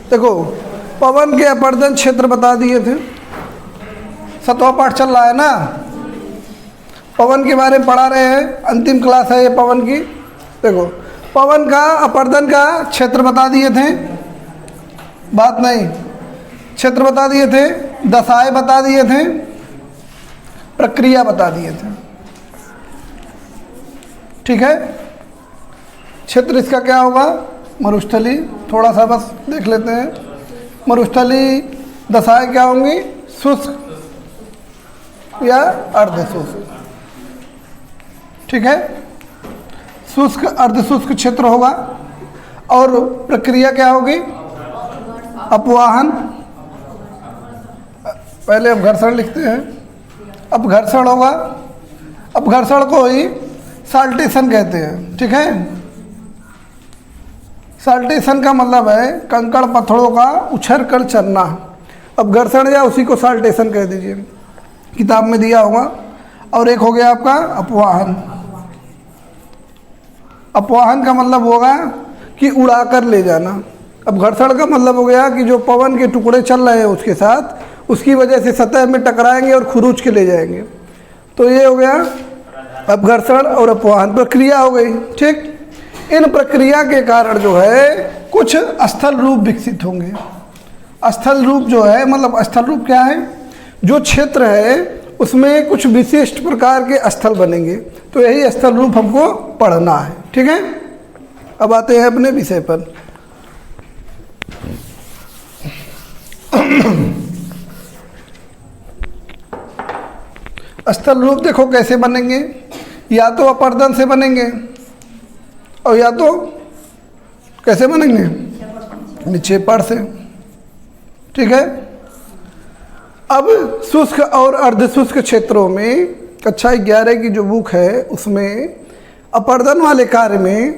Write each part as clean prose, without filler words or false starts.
देखो पवन के अपर्दन क्षेत्र बता दिए थे, 7वां पाठ चल रहा है ना, पवन के बारे में पढ़ा रहे हैं, अंतिम क्लास है ये पवन की। देखो पवन का अपर्दन का क्षेत्र बता दिए थे, बात नहीं, क्षेत्र बता दिए थे, दशाएं बता दिए थे, प्रक्रिया बता दिए थे। ठीक है, क्षेत्र इसका क्या होगा, मरुस्थली, थोड़ा सा बस देख लेते हैं। मरुस्थली दशाएं क्या होंगी, शुष्क या अर्धशुष्क। ठीक है, शुष्क अर्धशुष्क क्षेत्र होगा। और प्रक्रिया क्या होगी, अपवाहन, पहले अपघर्षण लिखते हैं, अपघर्षण होगा। अपघर्षण को ही साल्टेशन कहते हैं। ठीक है, साल्टेशन का मतलब है कंकड़ पत्थरों का उछल कर चलना, अपघर्षण या उसी को साल्टेशन कह दीजिए, किताब में दिया होगा। और एक हो गया आपका अपवाहन। अपवाहन का मतलब होगा कि उड़ा कर ले जाना। अपघर्षण का मतलब हो गया कि जो पवन के टुकड़े चल रहे हैं उसके साथ, उसकी वजह से सतह में टकराएंगे और खरोंच के ले जाएंगे। तो ये हो गया अपघर्षण और अपवाहन, प्रक्रिया हो गई। ठीक, इन प्रक्रिया के कारण जो है कुछ स्थल रूप विकसित होंगे। स्थल रूप जो है मतलब स्थल रूप क्या है, जो क्षेत्र है उसमें कुछ विशिष्ट प्रकार के स्थल बनेंगे, तो यही स्थल रूप हमको पढ़ना है। ठीक है, अब आते हैं अपने विषय पर। स्थल रूप देखो कैसे बनेंगे, या तो अपर्दन से बनेंगे और या तो कैसे बनेंगे, निक्षेपण से। ठीक है, अब शुष्क और अर्धशुष्क क्षेत्रों में कक्षा 11 की जो बुक है उसमें अपर्दन वाले कार्य में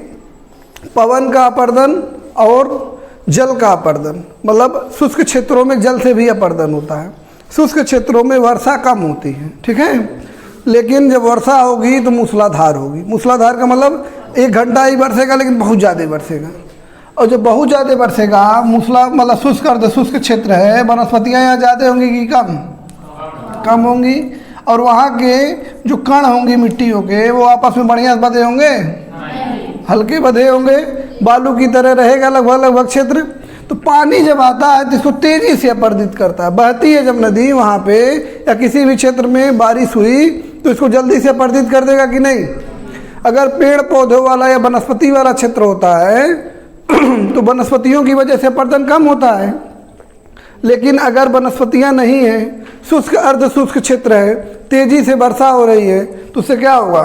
पवन का अपर्दन और जल का अपर्दन, मतलब शुष्क क्षेत्रों में जल से भी अपर्दन होता है, शुष्क क्षेत्रों में वर्षा कम होती है। ठीक है, लेकिन जब वर्षा होगी तो मूसलाधार होगी। मूसलाधार का मतलब 1 घंटा ही बरसेगा लेकिन बहुत ज़्यादा बरसेगा, और जब बहुत ज़्यादा बरसेगा मूसला मतलब शुष्क अर्धशुष्क क्षेत्र है, वनस्पतियाँ यहाँ ज़्यादा होंगी कि कम होंगी, और वहाँ के जो कण होंगी मिट्टियों के वो आपस में बढ़िया बधे होंगे, हल्के बधे होंगे, बालू की तरह रहेगा लगभग क्षेत्र। तो पानी जब आता है तो इसको तेज़ी से अपरदित करता है। बहती है जब नदी वहाँ पे या किसी भी क्षेत्र में बारिश हुई तो इसको जल्दी से अपरदित कर देगा कि नहीं। अगर पेड़ पौधों वाला या वनस्पति वाला क्षेत्र होता है तो वनस्पतियों की वजह से अपर्दन कम होता है, लेकिन अगर वनस्पतियाँ नहीं हैं, शुष्क अर्धशुष्क क्षेत्र है, तेज़ी से वर्षा हो रही है, तो उससे क्या होगा,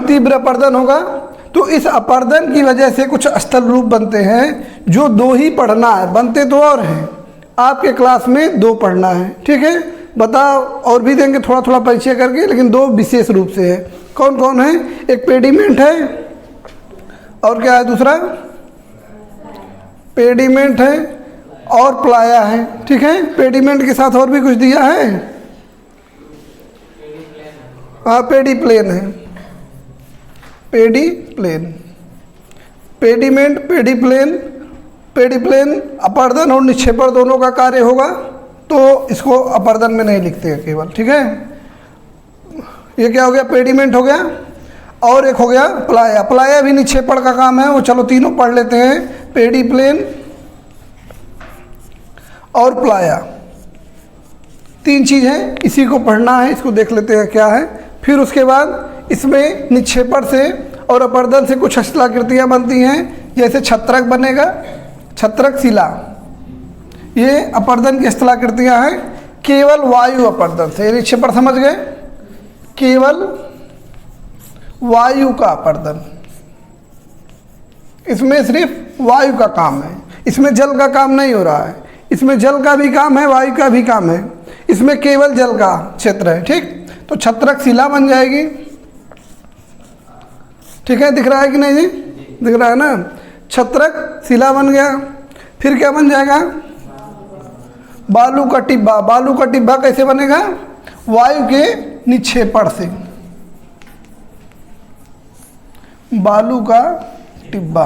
तीव्र अपर्दन होगा। तो इस अपर्दन की वजह से कुछ स्थल रूप बनते हैं, जो 2 ही पढ़ना है, बनते तो और हैं, आपके क्लास में 2 पढ़ना है। ठीक है, बताओ, और भी देंगे थोड़ा थोड़ा परिचय करके, लेकिन 2 विशेष रूप से है। कौन कौन है, एक पेडिमेंट है और क्या है दूसरा, पेडिमेंट है और प्लाया है। ठीक है, पेडिमेंट के साथ और भी कुछ दिया है, हाँ पेडिप्लेन है, पेडिप्लेन, पेडिमेंट, पेडिप्लेन अपर्दन और निक्षेपण दोनों का कार्य होगा, तो इसको अपर्दन में नहीं लिखते हैं केवल। ठीक है, ये क्या हो गया, पेडिमेंट हो गया, और एक हो गया प्लाया। प्लाया भी निक्षेपण का काम है, वो चलो तीनों पढ़ लेते हैं, पेडिप्लेन और प्लाया, 3 चीज़ हैं, इसी को पढ़ना है, इसको देख लेते हैं क्या है। फिर उसके बाद इसमें निक्षेपण से और अपर्दन से कुछ स्थलाकृतियाँ बनती हैं, जैसे छत्रक बनेगा, छत्रक शिला, ये अपर्दन की स्थलाकृतियाँ हैं केवल वायु अपर्दन से। निक्षेपण समझ गए, केवल वायु का अपर्दन, इसमें सिर्फ वायु का काम है, इसमें जल का काम नहीं हो रहा है, इसमें जल का भी काम है, वायु का भी काम है, इसमें केवल जल का क्षेत्र है। ठीक, तो छत्रक शिला बन जाएगी। ठीक है, दिख रहा है कि नहीं जी, दिख रहा है ना, छत्रक शिला बन गया। फिर क्या बन जाएगा, बालू का टिब्बा। बालू का टिब्बा कैसे बनेगा, वायु के निक्षेपण से, बालू का टिब्बा,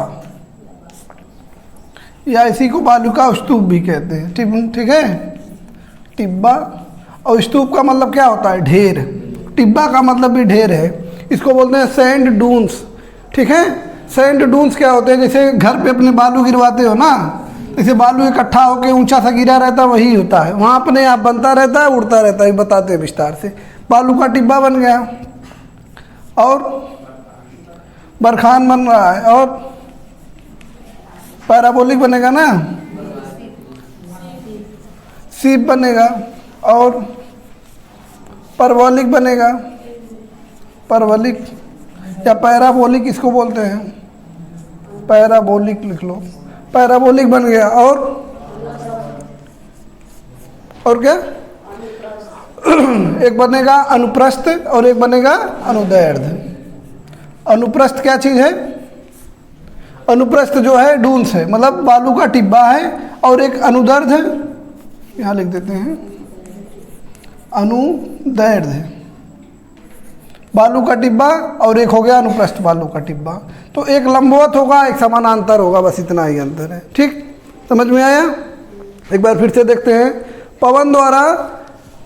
या इसी को बालू का स्तूप भी कहते हैं। ठीक है, टिब्बा। और स्तूप का मतलब क्या होता है? ढेर। टिब्बा का मतलब भी ढेर है। इसको बोलते हैं सैंड डून्स। ठीक है, सैंड डून्स क्या होते हैं? जैसे घर पे अपने बालू गिरवाते हो ना, जैसे बालू इकट्ठा होकर ऊंचा सा गिरा रहता है, वही होता है। वहाँ अपने आप बनता रहता है, उड़ता रहता है। बताते हैं विस्तार से। बालू का टिब्बा बन गया, और बरखान बन रहा है, और पैराबोलिक बनेगा ना, सीप बनेगा, और परवलिक बनेगा। परवलिक या पैराबोलिक इसको बोलते हैं। पैराबोलिक लिख लो, पैराबोलिक बन गया। और क्या? एक बनेगा अनुप्रस्थ और एक बनेगा अनुदैर्ध्य। अनुप्रस्थ क्या चीज़ है? अनुप्रस्थ जो है डून्स है, मतलब बालू का टिब्बा है। और एक अनुदैर्ध्य, यहाँ लिख देते हैं अनुदैर्ध्य, बालू का टिब्बा, और एक हो गया अनुप्रस्थ बालू का टिब्बा। तो एक लंबवत होगा, एक समानांतर होगा, बस इतना ही अंतर है। ठीक, समझ में आया? एक बार फिर से देखते हैं। पवन द्वारा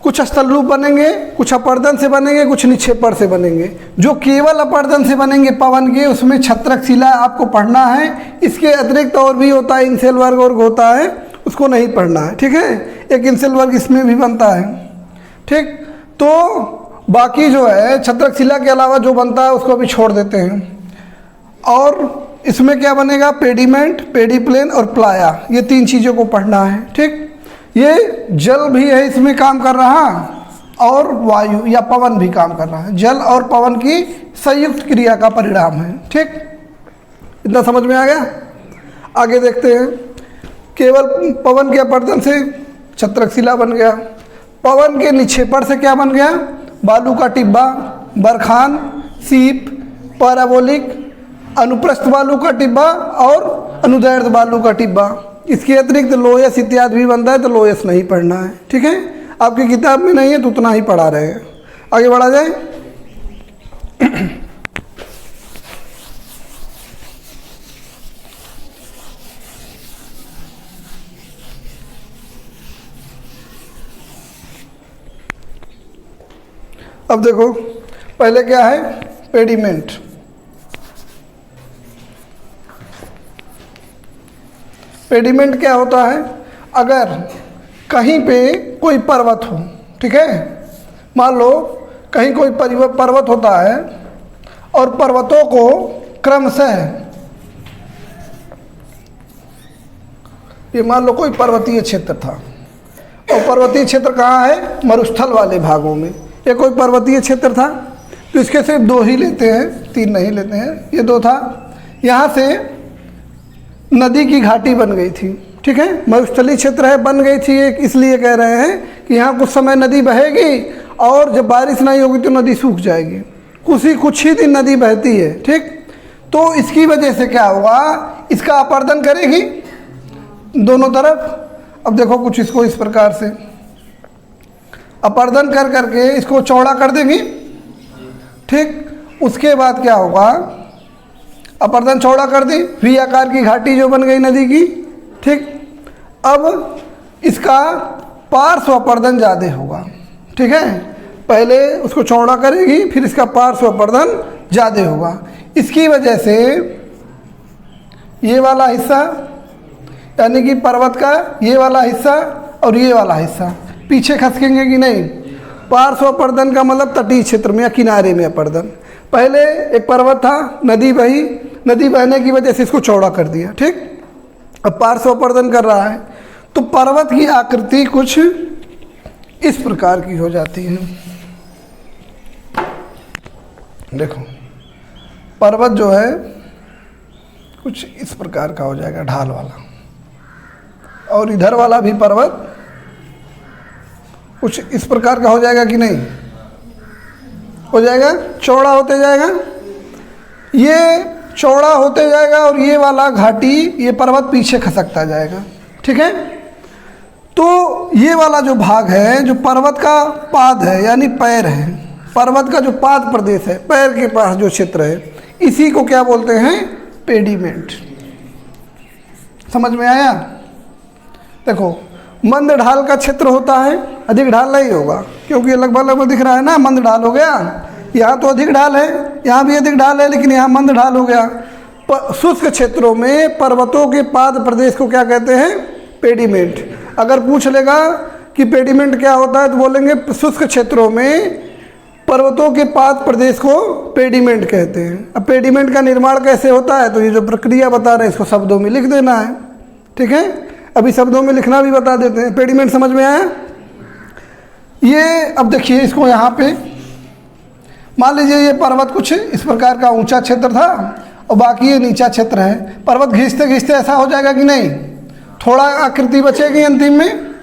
कुछ स्थल रूप बनेंगे, कुछ अपर्दन से बनेंगे, कुछ निक्षेपण से बनेंगे। जो केवल अपर्दन से बनेंगे पवन के, उसमें छत्रक शिला आपको पढ़ना है। इसके अतिरिक्त और भी होता है, इंसेल वर्ग और होता है, उसको नहीं पढ़ना है। ठीक है, एक इंसेल वर्ग इसमें भी बनता है। ठीक, तो बाकी जो है छत्रक शिला के अलावा जो बनता है उसको भी छोड़ देते हैं। और इसमें क्या बनेगा? पेडिमेंट, पेडिप्लेन और प्लाया, ये तीन चीज़ों को पढ़ना है। ठीक, ये जल भी है इसमें काम कर रहा, और वायु या पवन भी काम कर रहा है। जल और पवन की संयुक्त क्रिया का परिणाम है। ठीक, इतना समझ में आ गया? आगे देखते हैं। केवल पवन के अपर्दन से छत्रक शिला बन गया। पवन के निक्षेपण से क्या बन गया? बालू का टिब्बा, बरखान, सीप, पैराबोलिक, अनुप्रस्थ बालू का टिब्बा और अनुदैर्ध्य बालू का टिब्बा। इसके अतिरिक्त लोयस इत्यादि भी बनता है, तो लोयस नहीं पढ़ना है। ठीक है, आपकी किताब में नहीं है तो उतना ही पढ़ा रहे हैं। आगे बढ़ा जाए। अब देखो, पहले क्या है? पेडिमेंट। पेडिमेंट क्या होता है? अगर कहीं पे कोई पर्वत हो, ठीक है, मान लो कहीं कोई पर्वत होता है, और पर्वतों को क्रमशः, ये मान लो कोई पर्वतीय क्षेत्र था, और पर्वतीय क्षेत्र कहाँ है? मरुस्थल वाले भागों में। ये कोई पर्वतीय क्षेत्र था, तो इसके सिर्फ दो ही लेते हैं, तीन नहीं लेते हैं। ये दो था, यहाँ से नदी की घाटी बन गई थी। ठीक है, मरुस्थलीय क्षेत्र है, बन गई थी एक, इसलिए कह रहे हैं कि यहाँ कुछ समय नदी बहेगी, और जब बारिश नहीं होगी तो नदी सूख जाएगी। कुछ ही दिन नदी बहती है। ठीक, तो इसकी वजह से क्या होगा? इसका अपर्दन करेगी दोनों तरफ। अब देखो, कुछ इसको इस प्रकार से अपर्दन कर करके इसको चौड़ा कर देंगी। ठीक, उसके बाद क्या होगा? अपर्दन चौड़ा कर दी, वी आकार की घाटी जो बन गई नदी की। ठीक, अब इसका पार्श्व अपर्दन ज़्यादा होगा। ठीक है, पहले उसको चौड़ा करेगी, फिर इसका पार्श्व अपर्दन ज़्यादा होगा। इसकी वजह से ये वाला हिस्सा, यानी कि पर्वत का ये वाला हिस्सा और ये वाला हिस्सा पीछे खसकेंगे कि नहीं? पार्श्व अपर्दन का मतलब तटीय क्षेत्र में या किनारे में अपर्दन। पहले एक पर्वत था, नदी बही, नदी बहने की वजह से इसको चौड़ा कर दिया। ठीक, अब पार्श्व अपर्दन कर रहा है, तो पर्वत की आकृति कुछ इस प्रकार की हो जाती है। देखो, पर्वत जो है कुछ इस प्रकार का हो जाएगा, ढाल वाला, और इधर वाला भी पर्वत कुछ इस प्रकार का हो जाएगा कि नहीं? हो जाएगा, चौड़ा होते जाएगा, ये चौड़ा होते जाएगा, और ये वाला घाटी, ये पर्वत पीछे खसकता जाएगा। ठीक है, तो ये वाला जो भाग है, जो पर्वत का पाद है, यानी पैर है, पर्वत का जो पाद प्रदेश है, पैर के पास जो क्षेत्र है, इसी को क्या बोलते हैं? पेडिमेंट। समझ में आया? देखो मंद ढाल का क्षेत्र होता है, अधिक ढाल नहीं होगा, क्योंकि ये लगभग लगभग दिख रहा है ना, मंद ढाल हो गया। यहाँ तो अधिक ढाल है, यहाँ भी अधिक ढाल है, लेकिन यहाँ मंद ढाल हो गया। शुष्क क्षेत्रों में पर्वतों के पाद प्रदेश को क्या कहते हैं? पेडिमेंट। अगर पूछ लेगा कि पेडिमेंट क्या होता है तो बोलेंगे शुष्क क्षेत्रों में पर्वतों के पाद प्रदेश को पेडिमेंट कहते हैं। अब पेडिमेंट का निर्माण कैसे होता है, तो ये जो प्रक्रिया बता रहे हैं इसको शब्दों में लिख देना है, ठीक है? अभी शब्दों में लिखना भी बता देते हैं। पेडिमेंट समझ में आया? ये अब देखिए इसको यहाँ पे मान लीजिए ये पर्वत कुछ इस प्रकार का ऊंचा क्षेत्र था और बाकी ये नीचा क्षेत्र है। पर्वत घिसते घिसते ऐसा हो जाएगा कि नहीं, थोड़ा आकृति बचेगी अंतिम में,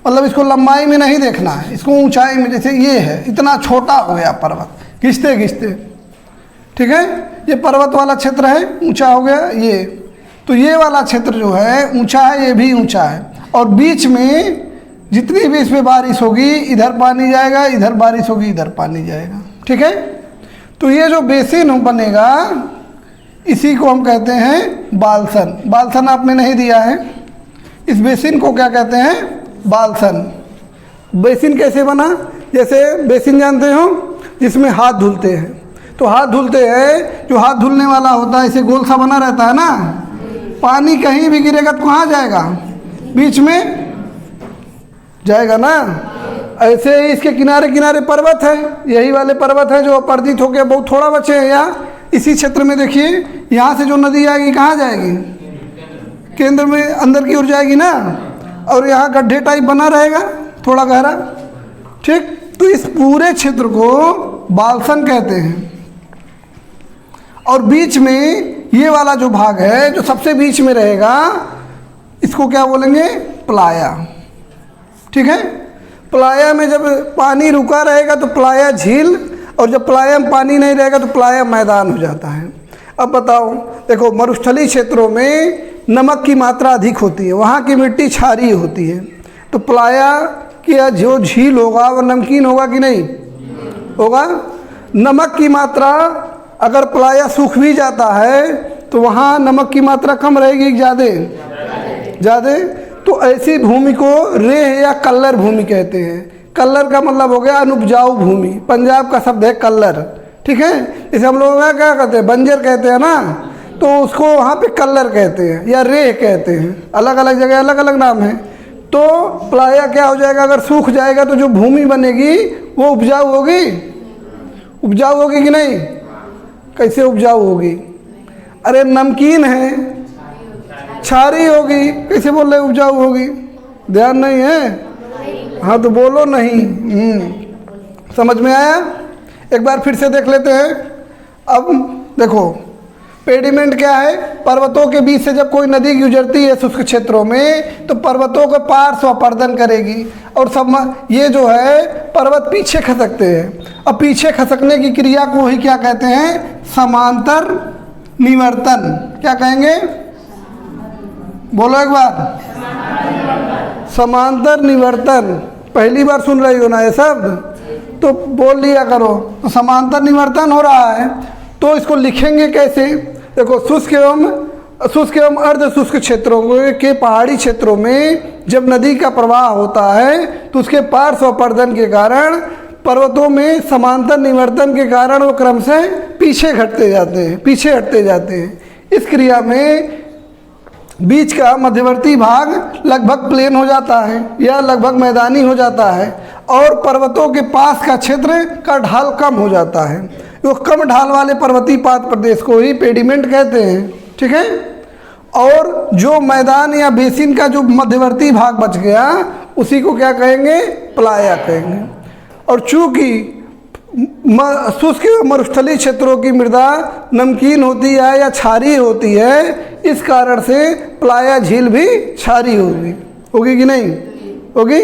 मतलब इसको लंबाई में नहीं देखना है, इसको ऊंचाई में। जैसे ये है, इतना छोटा हो गया पर्वत घिसते घिसते, ठीक है? ये पर्वत वाला क्षेत्र है, ऊंचा हो गया ये। तो ये वाला क्षेत्र जो है ऊंचा है, ये भी ऊंचा है, और बीच में जितनी भी इसमें बारिश होगी इधर पानी जाएगा, इधर बारिश होगी इधर पानी जाएगा, ठीक है? तो ये जो बेसिन बनेगा इसी को हम कहते हैं बालसन। बालसन आपने नहीं दिया है, इस बेसिन को क्या कहते हैं? बालसन। बेसिन कैसे बना? जैसे बेसिन जानते हो जिसमें हाथ धुलते हैं, तो हाथ धुलते हैं, जो हाथ धुलने वाला होता है इसे गोल सा बना रहता है ना, पानी कहीं भी गिरेगा तो कहाँ जाएगा? बीच में जाएगा ना। ऐसे ही इसके किनारे किनारे पर्वत है, यही वाले पर्वत हैं जो अपरदित होकर बहुत थोड़ा बचे हैं। यहाँ इसी क्षेत्र में देखिए, यहाँ से जो नदी आएगी कहाँ जाएगी? केंद्र में अंदर की ओर जाएगी ना, और यहाँ गड्ढे टाइप बना रहेगा थोड़ा गहरा, ठीक? तो इस पूरे क्षेत्र को बालसन कहते हैं। और बीच में ये वाला जो भाग है जो सबसे बीच में रहेगा इसको क्या बोलेंगे? प्लाया, ठीक है? प्लाया में जब पानी रुका रहेगा तो प्लाया झील, और जब प्लाया में पानी नहीं रहेगा तो प्लाया मैदान हो जाता है। अब बताओ, देखो मरुस्थलीय क्षेत्रों में नमक की मात्रा अधिक होती है, वहाँ की मिट्टी क्षारीय होती है, तो प्लाया की जो झील होगा वो नमकीन होगा कि नहीं होगा? नमक की मात्रा अगर प्लाया सूख भी जाता है तो वहाँ नमक की मात्रा कम रहेगी कि ज़्यादा? तो ऐसी भूमि को रेह या कल्लर भूमि कहते हैं। कल्लर का मतलब हो गया अनुपजाऊ भूमि, पंजाब का शब्द है कल्लर, ठीक है? इसे हम लोग क्या कहते हैं? बंजर कहते हैं ना, तो उसको वहाँ पे कल्लर कहते हैं या रेह कहते हैं, अलग अलग जगह अलग अलग नाम है। तो प्लाया क्या हो जाएगा? अगर सूख जाएगा तो जो भूमि बनेगी वो उपजाऊ होगी? उपजाऊ होगी कि नहीं? कैसे उपजाऊ होगी? अरे नमकीन है, क्षारीय होगी। कैसे बोल रहे उपजाऊ होगी? ध्यान नहीं है? हाँ तो बोलो नहीं। समझ में आया? एक बार फिर से देख लेते हैं। अब देखो पेडिमेंट क्या है? पर्वतों के बीच से जब कोई नदी गुजरती है शुष्क क्षेत्रों में तो पर्वतों को पार्श्व अपर्दन करेगी, और सब ये जो है पर्वत पीछे खसकते हैं। अब पीछे खसकने की क्रिया को ही क्या कहते हैं? समांतर निवर्तन। क्या कहेंगे? बोलो एक बार। समांतर निवर्तन। पहली बार सुन रही हो ना ये शब्द, तो बोल लिया करो। तो समांतर निवर्तन हो रहा है, तो इसको लिखेंगे कैसे? देखो शुष्क एवं अर्ध शुष्क क्षेत्रों के पहाड़ी क्षेत्रों में जब नदी का प्रवाह होता है तो उसके पार्श्व अपर्दन के कारण पर्वतों में समांतर निवर्तन के कारण वो क्रम से पीछे हटते जाते हैं। इस क्रिया में बीच का मध्यवर्ती भाग लगभग प्लेन हो जाता है या लगभग मैदानी हो जाता है, और पर्वतों के पास का क्षेत्र का ढाल कम हो जाता है। तो कम ढाल वाले पर्वतीय पाद प्रदेश को ही पेडिमेंट कहते हैं, ठीक है? और जो मैदान या बेसिन का जो मध्यवर्ती भाग बच गया उसी को क्या कहेंगे? प्लाया कहेंगे। और चूंकि शुष्क मरुस्थलीय क्षेत्रों की मृदा नमकीन होती है या क्षारीय होती है, इस कारण से प्लाया झील भी क्षारीय होगी कि नहीं होगी?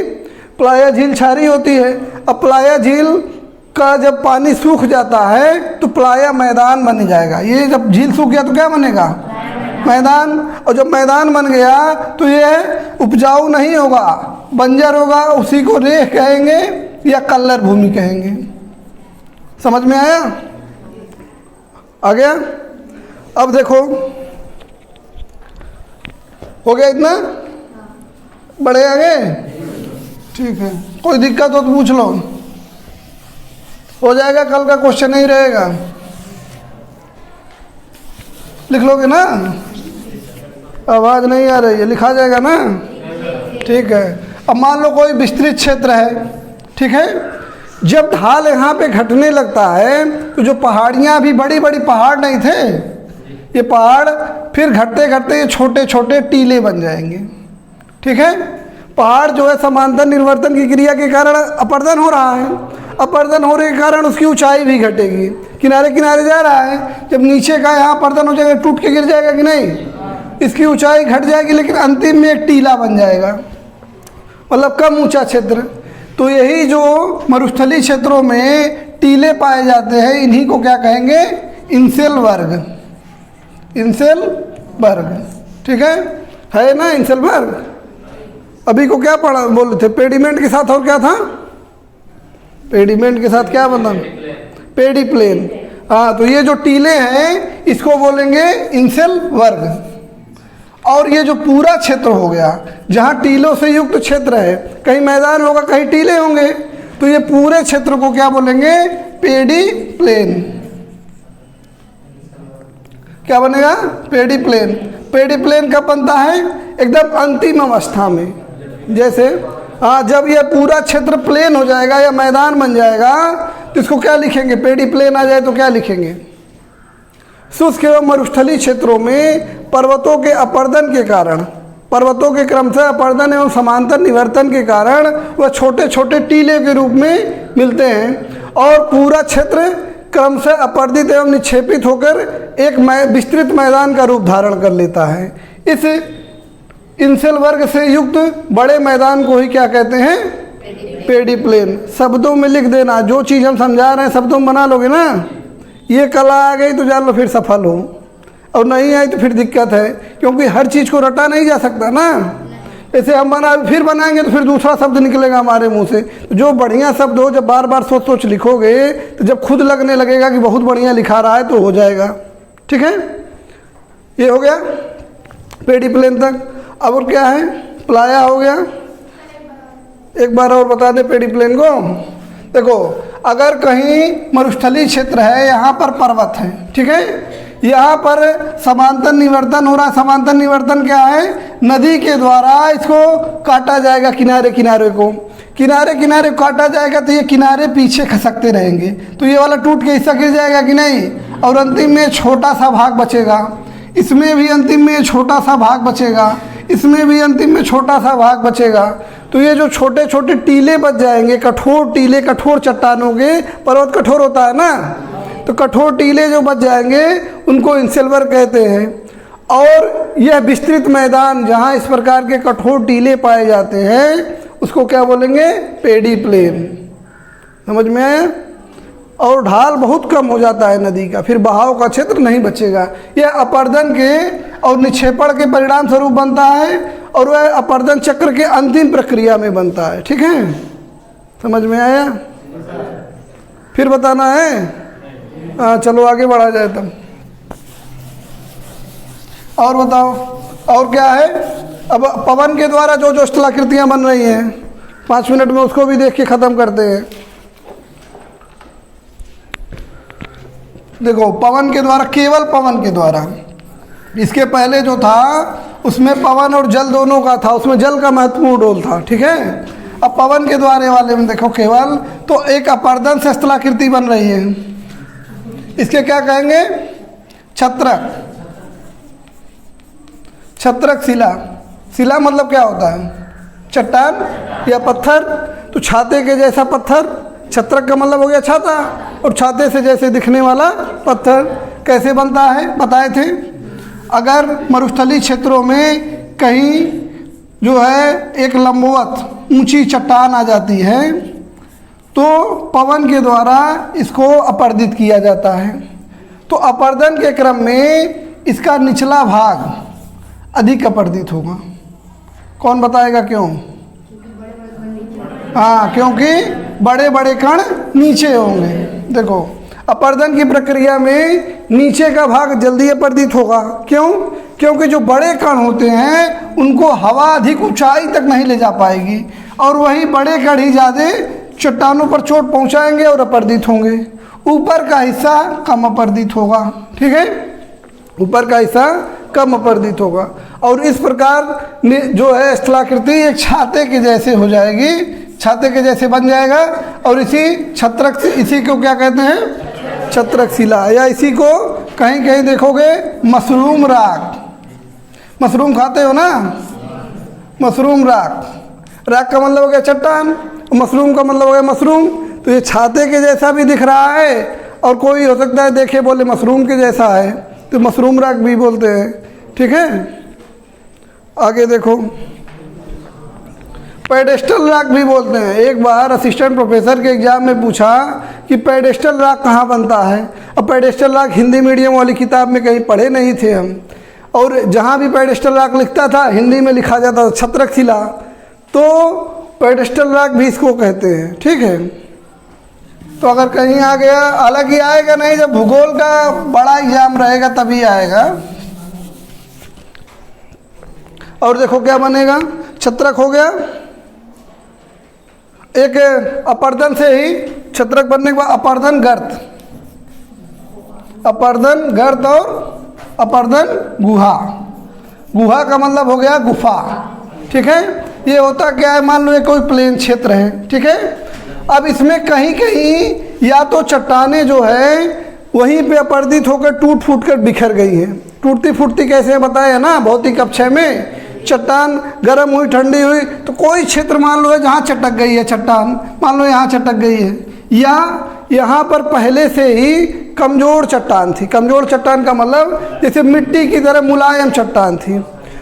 प्लाया झील क्षारीय होती है। अब प्लाया झील का जब पानी सूख जाता है तो प्लाया मैदान बन जाएगा। ये जब झील सूख गया तो क्या बनेगा? मैदान। और जब मैदान बन गया तो ये उपजाऊ नहीं होगा, बंजर होगा। उसी को रेह कहेंगे या कल्लर भूमि कहेंगे। समझ में आया? आ गया? अब देखो हो गया इतना? बढ़े आगे? ठीक है, कोई दिक्कत हो तो पूछ लो, हो जाएगा, कल का क्वेश्चन नहीं रहेगा। लिख लोगे ना? आवाज़ नहीं आ रही है, लिखा जाएगा ना? ठीक है। अब मान लो कोई विस्तृत क्षेत्र है, ठीक है, जब ढाल यहाँ पे घटने लगता है तो जो पहाड़ियाँ, अभी बड़ी बड़ी पहाड़ नहीं थे, ये पहाड़ फिर घटते घटते ये छोटे छोटे टीले बन जाएंगे, ठीक है। पहाड़ जो है समांतर निवर्तन की क्रिया के कारण अपर्दन हो रहा है, अपर्दन होने के कारण उसकी ऊंचाई भी घटेगी, किनारे किनारे जा रहा है, जब नीचे का यहाँ अपर्दन हो जाएगा, टूट के गिर जाएगा कि नहीं, इसकी ऊंचाई घट जाएगी, लेकिन अंतिम में एक टीला बन जाएगा, मतलब कम ऊंचा क्षेत्र। तो यही जो मरुस्थलीय क्षेत्रों में टीले पाए जाते हैं, इन्हीं को क्या कहेंगे? इंसेल वर्ग, इंसेल वर्ग, ठीक है ना, इंसेल वर्ग। अभी को क्या पढ़ा बोले थे? पेडिमेंट के साथ और क्या था? पेडिमेंट के साथ क्या बना? पेडी प्लेन। हाँ, तो ये जो टीले हैं इसको बोलेंगे इंसेल वर्ग। और ये जो पूरा क्षेत्र हो गया जहाँ टीलों से युक्त क्षेत्र है, कहीं मैदान होगा कहीं टीले होंगे, तो ये पूरे क्षेत्र को क्या बोलेंगे? पेडी प्लेन। क्या बनेगा? पेडी प्लेन। पेडी प्लेन कब बनता है? एकदम अंतिम अवस्था में, जैसे हाँ, जब यह पूरा क्षेत्र प्लेन हो जाएगा या मैदान बन जाएगा तो इसको क्या लिखेंगे? पेडी प्लेन आ जाए तो क्या लिखेंगे? शुष्क एवं मरुस्थलीय क्षेत्रों में पर्वतों के अपर्दन के कारण, पर्वतों के क्रमशः अपर्दन एवं समांतर निवर्तन के कारण वह छोटे छोटे टीले के रूप में मिलते हैं और पूरा क्षेत्र क्रमशः अपर्दित एवं निक्षेपित होकर एक विस्तृत मैदान का रूप धारण कर लेता है। इस इंसेल वर्ग से युक्त बड़े मैदान को ही क्या कहते हैं? पेडी प्लेन। शब्दों में लिख देना, जो चीज़ हम समझा रहे हैं शब्दों में बना लोगे ना, ये कला आ गई तो जान लो फिर सफल हो, और नहीं आई तो फिर दिक्कत है, क्योंकि हर चीज़ को रटा नहीं जा सकता ना। ऐसे हम फिर बनाएंगे तो फिर दूसरा शब्द निकलेगा हमारे मुंह से। तो जो बढ़िया शब्द हो, जब बार बार सोच सोच लिखोगे तो जब खुद लगने लगेगा कि बहुत बढ़िया लिखा रहा है तो हो जाएगा, ठीक है। ये हो गया पेडी प्लेन तक। अब और क्या है? प्लाया हो गया। एक बार और बता दे पेडी प्लेन को। देखो, अगर कहीं मरुस्थलीय क्षेत्र है, यहाँ पर पर्वत है, ठीक है, यहाँ पर समांतर निवर्तन हो रहा है। समांतर निवर्तन क्या है? नदी के द्वारा इसको काटा जाएगा, किनारे किनारे को, किनारे किनारे काटा जाएगा तो ये किनारे पीछे खसकते रहेंगे, तो ये वाला टूट के हिस्सा गिर जाएगा कि नहीं, और अंतिम में छोटा सा भाग बचेगा, इसमें भी अंतिम में छोटा सा भाग बचेगा, इसमें भी अंतिम में छोटा सा भाग बचेगा। तो ये जो छोटे छोटे टीले बच जाएंगे, कठोर टीले, कठोर चट्टानों के, पर्वत कठोर होता है ना, तो कठोर टीले जो बच जाएंगे उनको इंसेल वर्ग कहते हैं। और यह विस्तृत मैदान जहाँ इस प्रकार के कठोर टीले पाए जाते हैं उसको क्या बोलेंगे? पेडी प्लेन। समझ में आया? और ढाल बहुत कम हो जाता है नदी का, फिर बहाव का क्षेत्र नहीं बचेगा। यह अपर्दन के और निक्षेपण के परिणाम स्वरूप बनता है, और वह अपर्दन चक्र के अंतिम प्रक्रिया में बनता है, ठीक है। समझ में आया? फिर बताना है? हाँ, चलो आगे बढ़ा जाए तब। और बताओ, और क्या है? अब पवन के द्वारा जो जो स्थलाकृतियाँ बन रही हैं, 5 मिनट में उसको भी देख के ख़त्म करते हैं। देखो, पवन के द्वारा, केवल पवन के द्वारा, इसके पहले जो था उसमें पवन और जल दोनों का था, उसमें जल का महत्वपूर्ण रोल था, ठीक है। अब पवन के द्वारा वाले में देखो केवल, तो एक अपर्दन से स्थलाकृति बन रही है, इसके क्या कहेंगे? छत्रक। छत्रक शिला। शिला मतलब क्या होता है? चट्टान या पत्थर। तो छाते के जैसा पत्थर, छत्रक का मतलब हो गया छाता, और छाते से जैसे दिखने वाला पत्थर। कैसे बनता है बताए थे? अगर मरुस्थलीय क्षेत्रों में कहीं जो है एक लंबवत ऊंची चट्टान आ जाती है तो पवन के द्वारा इसको अपर्दित किया जाता है। तो अपर्दन के क्रम में इसका निचला भाग अधिक अपर्दित होगा। कौन बताएगा क्यों? हाँ, क्योंकि बड़े बड़े कण नीचे होंगे। देखो, अपर्दन की प्रक्रिया में नीचे का भाग जल्दी अपर्दित होगा। क्यों? क्योंकि जो बड़े कण होते हैं उनको हवा अधिक ऊंचाई तक नहीं ले जा पाएगी, और वही बड़े कण ही ज़्यादा चट्टानों पर चोट पहुंचाएंगे और अपरदित होंगे। ऊपर का हिस्सा कम अपरदित होगा, ठीक है, ऊपर का हिस्सा कम अपरदित होगा। और इस प्रकार जो है स्थलाकृति एक छाते के जैसे हो जाएगी, छाते के जैसे बन जाएगा। और इसी छत्रक, इसी को क्या कहते हैं, छत्रक शिला, या इसी को कहीं कहीं देखोगे मशरूम राख। मशरूम खाते हो ना, मशरूम राख। राख का मतलब हो गया चट्टान, मशरूम का मतलब हो गया मशरूम। तो ये छाते के जैसा भी दिख रहा है, और कोई हो सकता है देखे बोले मशरूम के जैसा है, तो मशरूम राख भी बोलते हैं, ठीक है। आगे देखो, पेडेस्टल रॉक भी बोलते हैं। एक बार असिस्टेंट प्रोफेसर के एग्जाम में पूछा कि पेडेस्टल रॉक कहाँ बनता है। अब पेडेस्टल रॉक हिंदी मीडियम वाली किताब में कहीं पढ़े नहीं थे हम, और जहाँ भी पेडेस्टल रॉक लिखता था हिंदी में लिखा जाता था छत्रक शिला, तो पेडेस्टल रॉक भी इसको कहते हैं, ठीक है। तो अगर कहीं आ गया, हालांकि आएगा नहीं, जब भूगोल का बड़ा एग्जाम रहेगा तभी आएगा। और देखो क्या बनेगा, छत्रक हो गया, एक अपर्दन से ही छत्रक बनने के बाद अपर्दन गर्त, अपर्दन गर्त और अपर्दन गुहा। गुहा का मतलब हो गया गुफा, ठीक है। ये होता क्या है, मान लो ये कोई प्लेन क्षेत्र है, ठीक है। अब इसमें कहीं कहीं या तो चट्टानें जो है वहीं पे अपरदित होकर टूट फूट कर बिखर गई हैं। टूटती फूटती कैसे बताया ना भौतिक कक्षा में, चट्टान गर्म हुई ठंडी हुई, तो कोई क्षेत्र मान लो है जहाँ चटक गई है चट्टान, मान लो यहाँ चटक गई है, या यहाँ पर पहले से ही कमज़ोर चट्टान थी। कमज़ोर चट्टान का मतलब जैसे मिट्टी की तरह मुलायम चट्टान थी।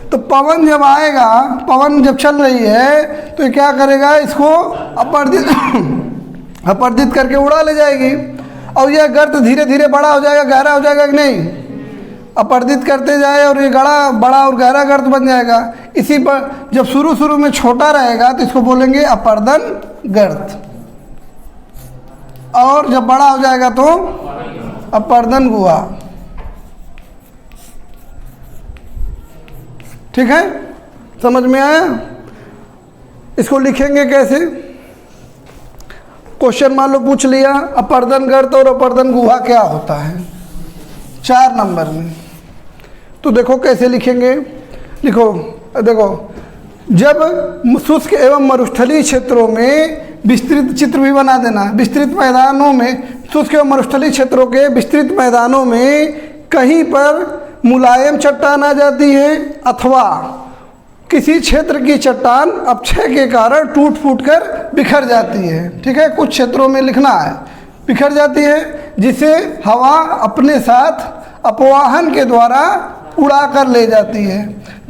तो पवन जब आएगा, पवन जब चल रही है तो ये क्या करेगा, इसको अपरदित अपरदित करके उड़ा ले जाएगी। और यह गर्त धीरे धीरे बड़ा हो जाएगा, गहरा हो जाएगा कि नहीं, अपरदित करते जाए और ये बड़ा और गहरा गर्त बन जाएगा। इसी पर जब शुरू में छोटा रहेगा तो इसको बोलेंगे अपर्दन गर्त, और जब बड़ा हो जाएगा तो अपर्दन गुहा, ठीक है। समझ में आया। इसको लिखेंगे कैसे, क्वेश्चन मान लो पूछ लिया अपर्दन गर्त और अपर्दन गुहा क्या होता है 4 नंबर में, तो देखो कैसे लिखेंगे। लिखो, देखो, जब शुष्क एवं मरुस्थलीय क्षेत्रों में विस्तृत चित्र भी बना देना, विस्तृत मैदानों में, शुष्क एवं मरुस्थलीय क्षेत्रों के विस्तृत मैदानों में कहीं पर मुलायम चट्टान आ जाती है, अथवा किसी क्षेत्र की चट्टान अपक्षय के कारण टूट फूट कर बिखर जाती है, ठीक है। कुछ क्षेत्रों में लिखना है बिखर जाती है, जिसे हवा अपने साथ अपवाहन के द्वारा उड़ा कर ले जाती है,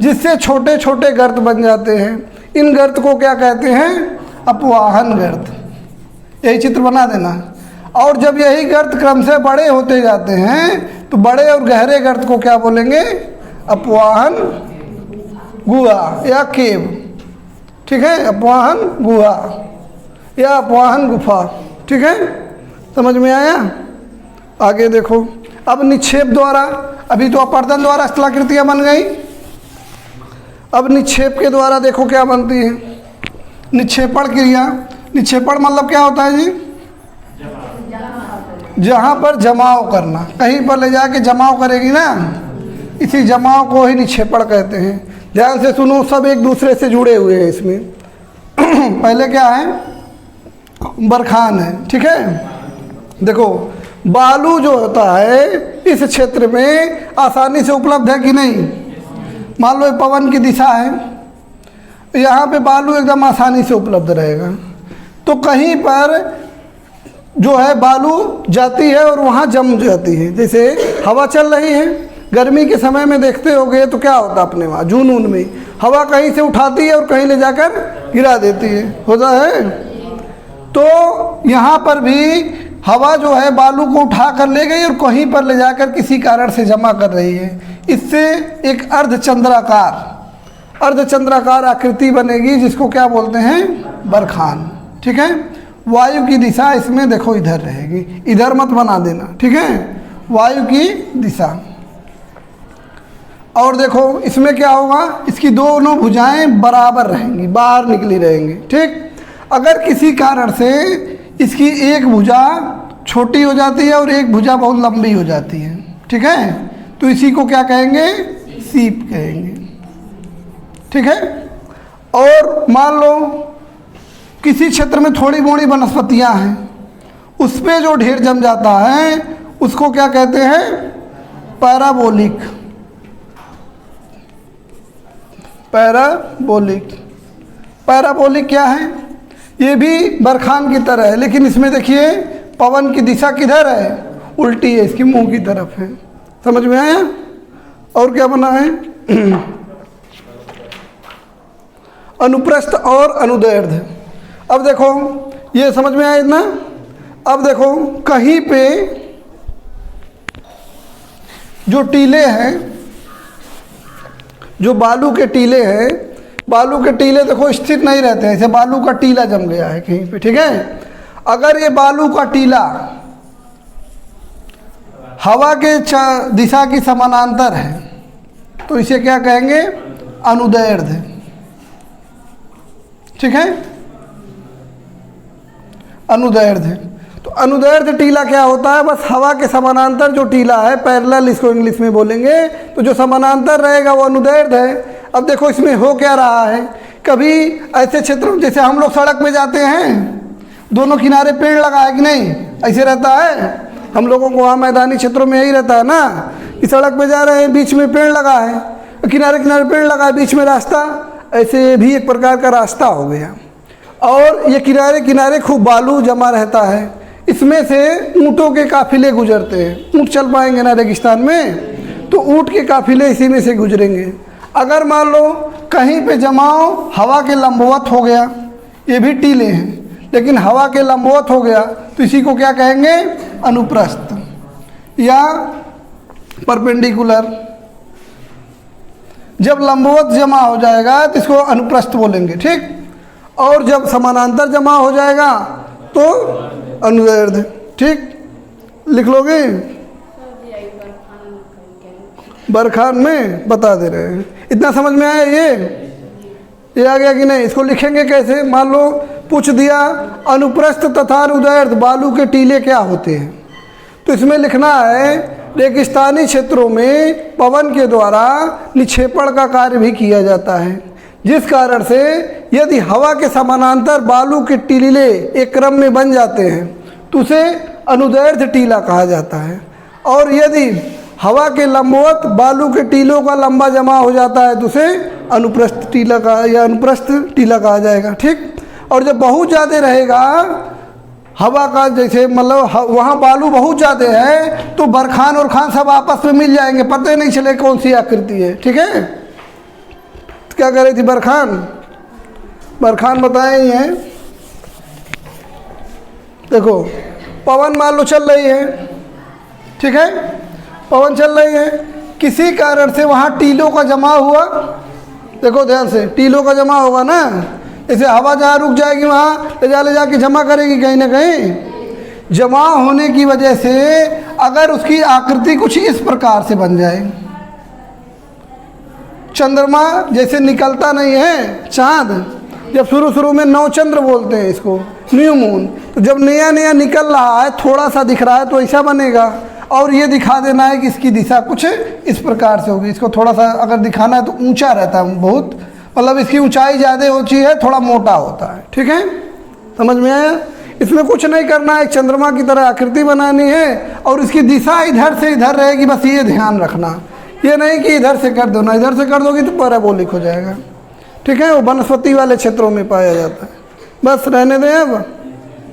जिससे छोटे छोटे गर्त बन जाते हैं। इन गर्त को क्या कहते हैं, अपवाहन गर्त। यही चित्र बना देना। और जब यही गर्त क्रमशः बड़े होते जाते हैं तो बड़े और गहरे गर्त को क्या बोलेंगे, अपवाहन गुहा या केव, ठीक है, अपवाहन गुहा या अपवाहन गुफा, ठीक है। समझ में आया। आगे देखो, अब निक्षेप द्वारा, अभी तो अपर्दन द्वारा स्थलाकृतियाँ बन गई, अब निक्षेप के द्वारा देखो क्या बनती है। निक्षेपण क्रिया, निक्षेपण मतलब क्या होता है जी, जहाँ पर जमाव करना, कहीं पर ले जाके जमाव करेगी ना, इसी जमाव को ही निक्षेपण कहते हैं। ध्यान से सुनो, सब एक दूसरे से जुड़े हुए हैं इसमें। पहले क्या है, बरखान है, ठीक है। देखो, बालू जो होता है इस क्षेत्र में आसानी से उपलब्ध है कि नहीं। मान लो पवन की दिशा है, यहाँ पे बालू एकदम आसानी से उपलब्ध रहेगा। तो कहीं पर जो है बालू जाती है और वहाँ जम जाती है। जैसे हवा चल रही है, गर्मी के समय में देखते होगे तो क्या होता है, अपने वहाँ जून ऊन में हवा कहीं से उठाती है और कहीं ले जाकर गिरा देती है, होता है। तो यहाँ पर भी हवा जो है बालू को उठा कर ले गई और कहीं पर ले जाकर किसी कारण से जमा कर रही है। इससे एक अर्धचंद्राकार आकृति बनेगी, जिसको क्या बोलते हैं, बरखान, ठीक है। वायु की दिशा इसमें देखो इधर रहेगी, इधर मत बना देना, ठीक है, वायु की दिशा। और देखो इसमें क्या होगा, इसकी दोनों भुजाएं बराबर रहेंगी, बाहर निकली रहेंगी। ठीक, अगर किसी कारण से इसकी एक भुजा छोटी हो जाती है और एक भुजा बहुत लंबी हो जाती है, ठीक है, तो इसी को क्या कहेंगे, सीप कहेंगे। ठीक है। और मान लो किसी क्षेत्र में थोड़ी मोड़ी वनस्पतियां हैं, उस पे जो ढेर जम जाता है उसको क्या कहते हैं, पैराबोलिक। पैराबोलिक, पैराबोलिक क्या है, ये भी बरखान की तरह है, लेकिन इसमें देखिए पवन की दिशा किधर है, उल्टी है, इसके मुंह की तरफ है। समझ में आया। और क्या बना है, अनुप्रस्थ और अनुदैर्ध्य। अब देखो ये समझ में आया इतना। अब देखो कहीं पे जो टीले हैं, जो बालू के टीले हैं, बालू के टीले देखो स्थिर नहीं रहते हैं, ऐसे बालू का टीला जम गया है कहीं पे, ठीक है। अगर ये बालू का टीला हवा के दिशा की समानांतर है तो इसे क्या कहेंगे, अनुदैर्ध्य। ठीक है, अनुदैर्ध्य। तो अनुदैर्ध्य टीला क्या होता है, बस हवा के समानांतर जो टीला है, पैरेलल इसको इंग्लिश में बोलेंगे, तो जो समानांतर रहेगा वो अनुदैर्ध्य है। अब देखो इसमें हो क्या रहा है, कभी ऐसे क्षेत्रों जैसे हम लोग सड़क में जाते हैं, दोनों किनारे पेड़ लगा है कि नहीं, ऐसे रहता है हम लोगों को, वहाँ मैदानी क्षेत्रों में यही रहता है ना, कि सड़क में जा रहे हैं बीच में पेड़ लगा है, किनारे किनारे पेड़ लगा है, बीच में रास्ता, ऐसे भी एक प्रकार का रास्ता हो गया। और ये किनारे किनारे खूब बालू जमा रहता है, इसमें से ऊँटों के काफिले गुजरते हैं। ऊँट चल पाएंगे ना रेगिस्तान में, तो ऊँट के काफिले इसी में से गुजरेंगे। अगर मान लो कहीं पे जमाव हवा के लंबवत हो गया, ये भी टीले हैं लेकिन हवा के लंबवत हो गया, तो इसी को क्या कहेंगे, अनुप्रस्थ या परपेंडिकुलर। जब लंबवत जमा हो जाएगा तो इसको अनुप्रस्थ बोलेंगे। ठीक, और जब समानांतर जमा हो जाएगा तो अनुदैर्ध्य। ठीक, लिख लोगे, बरखान में बता दे रहे हैं। इतना समझ में आया, ये आ गया कि नहीं। इसको लिखेंगे कैसे, मान लो पूछ दिया अनुप्रस्थ तथा अनुदैर्ध्य बालू के टीले क्या होते हैं, तो इसमें लिखना है रेगिस्तानी क्षेत्रों में पवन के द्वारा निक्षेपण का कार्य भी किया जाता है, जिस कारण से यदि हवा के समानांतर बालू के टीले एक क्रम में बन जाते हैं तो उसे अनुदैर्ध्य टीला कहा जाता है। और यदि हवा के लंबवत बालू के टीलों का लंबा जमा हो जाता है तो उसे अनुप्रस्थ टीला का या अनुप्रस्थ टीला कहा जाएगा। ठीक, और जब बहुत ज़्यादा रहेगा हवा का, जैसे मतलब वहाँ बालू बहुत ज़्यादा है तो बरखान और खान सब आपस में मिल जाएंगे, पता ही नहीं चले कौन सी आकृति है। ठीक है, तो क्या कर रही थी बरखान, बरखान बताए ही हैं। देखो पवन मान लो चल रही है, ठीक है, पवन चल रही है, किसी कारण से वहाँ टीलों का जमा हुआ, देखो ध्यान से, टीलों का जमा होगा ना, जैसे हवा जहाँ रुक जाएगी वहाँ ले जाके जमा करेगी कहीं ना कहीं। जमा होने की वजह से अगर उसकी आकृति कुछ इस प्रकार से बन जाए, चंद्रमा जैसे निकलता नहीं है चांद, जब शुरू में नवचंद्र बोलते हैं इसको, न्यू मून, तो जब नया नया निकल रहा है थोड़ा सा दिख रहा है तो ऐसा बनेगा। और ये दिखा देना है कि इसकी दिशा कुछ इस प्रकार से होगी। इसको थोड़ा सा अगर दिखाना है तो ऊंचा रहता है बहुत, मतलब इसकी ऊंचाई ज़्यादा होती है, थोड़ा मोटा होता है। ठीक है, समझ में आया। इसमें कुछ नहीं करना है, चंद्रमा की तरह आकृति बनानी है और इसकी दिशा इधर से इधर रहेगी, बस ये ध्यान रखना। ये नहीं कि इधर से कर दो ना, इधर से कर दोगी तो पैराबोलिक हो जाएगा। ठीक है, वो वनस्पति वाले क्षेत्रों में पाया जाता है। बस रहने दें अब।